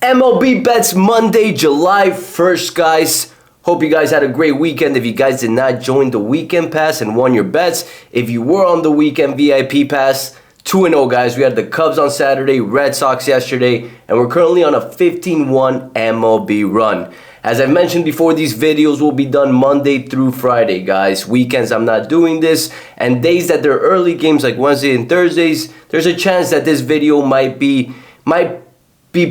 MLB bets Monday, July 1st, guys. Hope you guys had a great weekend. If you guys did not join the weekend pass and won your bets, if you were on the weekend VIP pass, 2-0, guys. We had the Cubs on Saturday, Red Sox yesterday, and we're currently on a 15-1 MLB run. As I've mentioned before, these videos will be done Monday through Friday, guys. Weekends, I'm not doing this. And days that there are early games like Wednesday and Thursdays, there's a chance that this video might be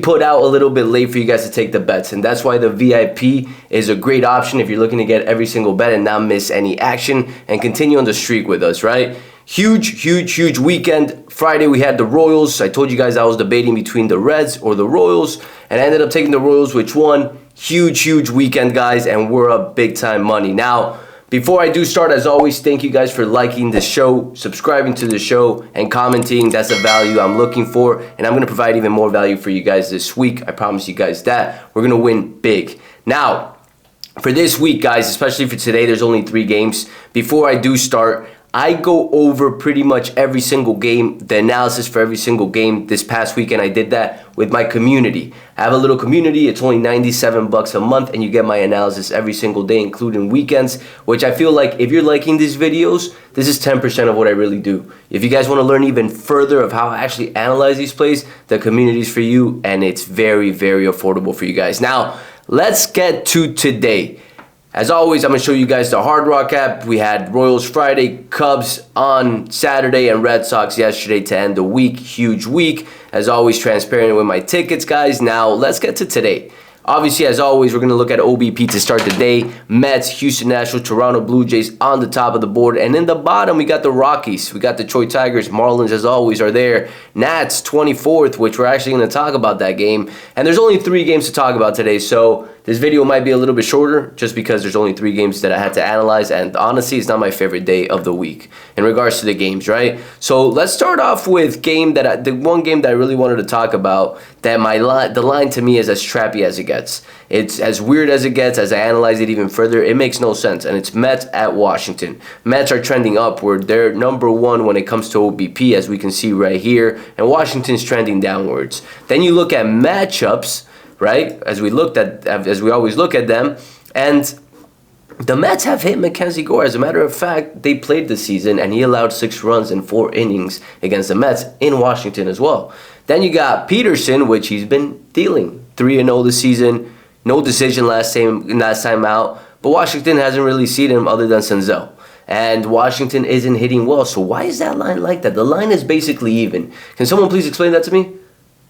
put out a little bit late for you guys to take the bets, and that's why the VIP is a great option if you're looking to get every single bet and not miss any action and continue on the streak with us, right? Huge weekend. Friday we had the Royals. I told you guys I was debating between the Reds or the Royals, and I ended up taking the Royals, which won. Huge weekend, guys, and we're up big time money. Now, before I do start, as always, thank you guys for liking the show, subscribing to the show, and commenting. That's the value I'm looking for, and I'm going to provide even more value for you guys this week. I promise you guys that. We're going to win big. Now, for this week, guys, especially for today, there's only 3 games. Before I do start, I go over pretty much every single game, the analysis for every single game. This past weekend, I did that with my community. I have a little community. It's only $97 a month, and you get my analysis every single day, including weekends, which I feel like if you're liking these videos, this is 10% of what I really do. If you guys want to learn even further of how I actually analyze these plays, the community is for you, and it's very affordable for you guys. Now, let's get to today. As always, I'm going to show you guys the Hard Rock app. We had Royals Friday, Cubs on Saturday, and Red Sox yesterday to end the week. Huge week. As always, transparent with my tickets, guys. Now, let's get to today. Obviously, as always, we're going to look at OBP to start the day. Mets, Houston Astros, Toronto Blue Jays on the top of the board. And in the bottom, we got the Rockies. We got the Detroit Tigers. Marlins, as always, are there. Nats, 24th, which we're actually going to talk about that game. And there's only 3 games to talk about today, so this video might be a little bit shorter just because there's only 3 games that I had to analyze, and honestly, it's not my favorite day of the week in regards to the games, right? So let's start off with the one game that I really wanted to talk about, that the line to me is as trappy as it gets. It's as weird as it gets. As I analyze it even further, it makes no sense, and it's Mets at Washington. Mets are trending upward. They're number 1 when it comes to OBP, as we can see right here, and Washington's trending downwards. Then you look at matchups, right, as we always look at them, and the Mets have hit Mackenzie Gore. As a matter of fact, they played the season, and he allowed 6 runs in 4 innings against the Mets in Washington as well. Then you got Peterson, which he's been dealing 3-0 this season. No decision last time out, but Washington hasn't really seen him other than Senzel. And Washington isn't hitting well, so why is that line like that? The line is basically even. Can someone please explain that to me?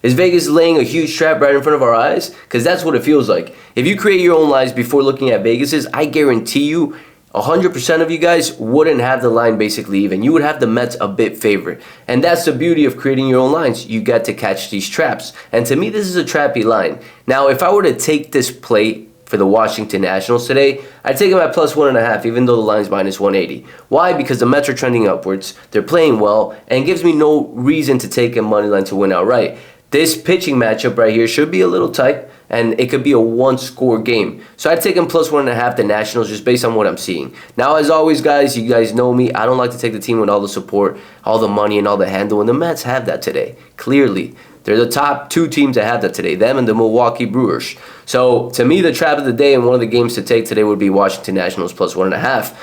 Is Vegas laying a huge trap right in front of our eyes? Because that's what it feels like. If you create your own lines before looking at Vegas's, I guarantee you 100% of you guys wouldn't have the line basically even. You would have the Mets a bit favored. And that's the beauty of creating your own lines. You get to catch these traps. And to me, this is a trappy line. Now, if I were to take this play for the Washington Nationals today, I'd take them at plus 1.5, even though the line's minus 180. Why? Because the Mets are trending upwards. They're playing well, and it gives me no reason to take a money line to win outright. This pitching matchup right here should be a little tight, and it could be a 1-score game. So I'd take them plus 1.5, the Nationals, just based on what I'm seeing. Now, as always, guys, you guys know me. I don't like to take the team with all the support, all the money, and all the handle, and the Mets have that today. Clearly, they're the top 2 teams that have that today, them and the Milwaukee Brewers. So, to me, the trap of the day and one of the games to take today would be Washington Nationals plus 1.5.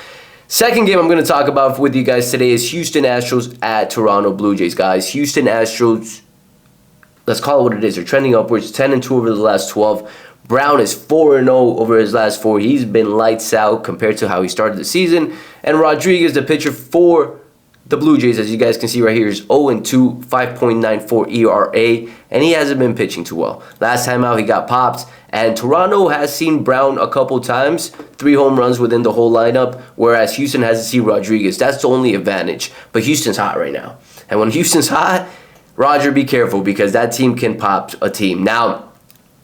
Second game I'm going to talk about with you guys today is Houston Astros at Toronto Blue Jays, guys. Houston Astros, let's call it what it is. They're trending upwards, 10-2 over the last 12. Brown is 4-0 over his last 4. He's been lights out compared to how he started the season. And Rodriguez, the pitcher for the Blue Jays, as you guys can see right here, is 0-2, 5.94 ERA, and he hasn't been pitching too well. Last time out, he got popped, and Toronto has seen Brown a couple times, 3 home runs within the whole lineup, whereas Houston hasn't seen Rodriguez. That's the only advantage. But Houston's hot right now. And when Houston's hot, Roger, be careful, because that team can pop a team. Now,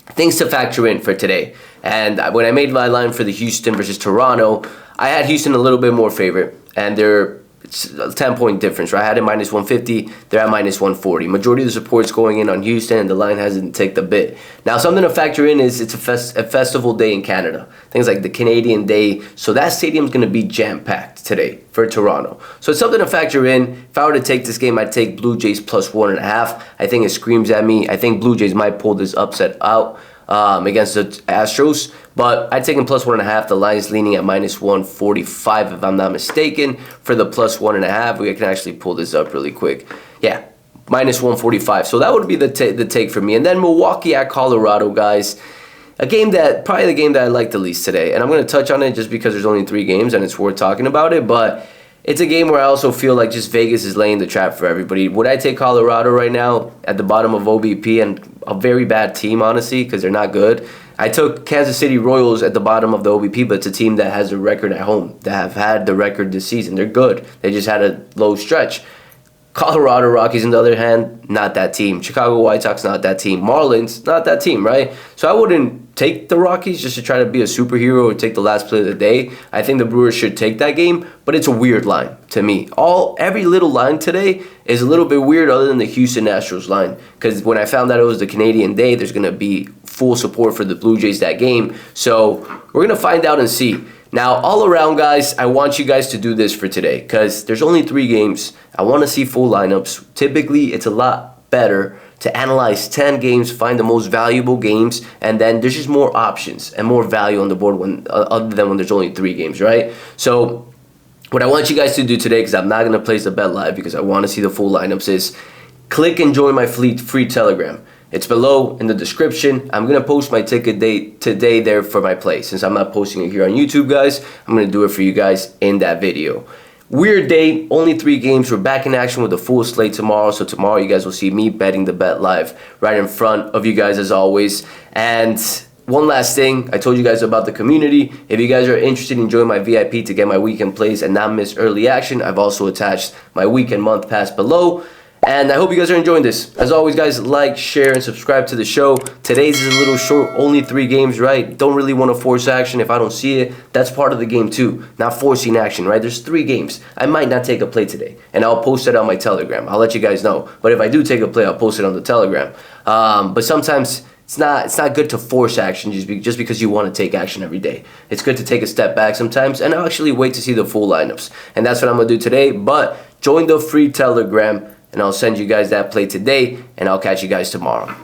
things to factor in for today. And when I made my line for the Houston versus Toronto, I had Houston a little bit more favorite, and it's a 10-point difference, right? I had it minus 150. They're at minus 140. Majority of the support's going in on Houston, and the line hasn't ticked a bit. Now, something to factor in is it's a festival day in Canada. Things like the Canadian Day. So that stadium's going to be jam-packed today. for Toronto. So it's something to factor in. If I were to take this game, I'd take Blue Jays plus 1.5. I think it screams at me. I think Blue Jays might pull this upset out against the Astros, but I'd take him plus 1.5. The line is leaning at minus 145 if I'm not mistaken. For the plus 1.5, we can actually pull this up really quick. Yeah, minus 145. So that would be the take for me. And then Milwaukee at Colorado, guys. Probably the game that I like the least today. And I'm going to touch on it just because there's only 3 games and it's worth talking about it. But it's a game where I also feel like just Vegas is laying the trap for everybody. Would I take Colorado right now at the bottom of OBP, and a very bad team, honestly, because they're not good? I took Kansas City Royals at the bottom of the OBP, but it's a team that has a record at home, that have had the record this season. They're good. They just had a low stretch. Colorado Rockies, on the other hand, not that team. Chicago White Sox, not that team. Marlins, not that team, right? So I wouldn't take the Rockies just to try to be a superhero or take the last play of the day. I think the Brewers should take that game, but it's a weird line to me. Every little line today is a little bit weird other than the Houston Astros line, because when I found out it was the Canadian Day, there's going to be full support for the Blue Jays that game. So we're going to find out and see. Now, all around, guys, I want you guys to do this for today because there's only 3 games. I want to see full lineups. Typically, it's a lot better to analyze 10 games, find the most valuable games, and then there's just more options and more value on the board other than when there's only 3 games, right? So what I want you guys to do today, because I'm not going to place the bet live because I want to see the full lineups, is click and join my free Telegram. It's below in the description. I'm going to post my ticket date today there for my play. Since I'm not posting it here on YouTube, guys, I'm going to do it for you guys in that video. Weird day, only 3 games. We're back in action with a full slate tomorrow. So tomorrow you guys will see me betting the bet live right in front of you guys as always. And one last thing, I told you guys about the community. If you guys are interested in joining my VIP to get my weekend plays and not miss early action, I've also attached my weekend month pass below. And I hope you guys are enjoying this. As always, guys, like, share, and subscribe to the show. Today's is a little short, only 3 games, right? Don't really want to force action if I don't see it. That's part of the game too, not forcing action, right? There's 3 games. I might not take a play today, and I'll post it on my Telegram. I'll let you guys know. But if I do take a play, I'll post it on the Telegram. But sometimes it's not good to force action just because you want to take action every day. It's good to take a step back sometimes, and I'll actually wait to see the full lineups. And that's what I'm going to do today. But join the free Telegram, and I'll send you guys that play today, and I'll catch you guys tomorrow.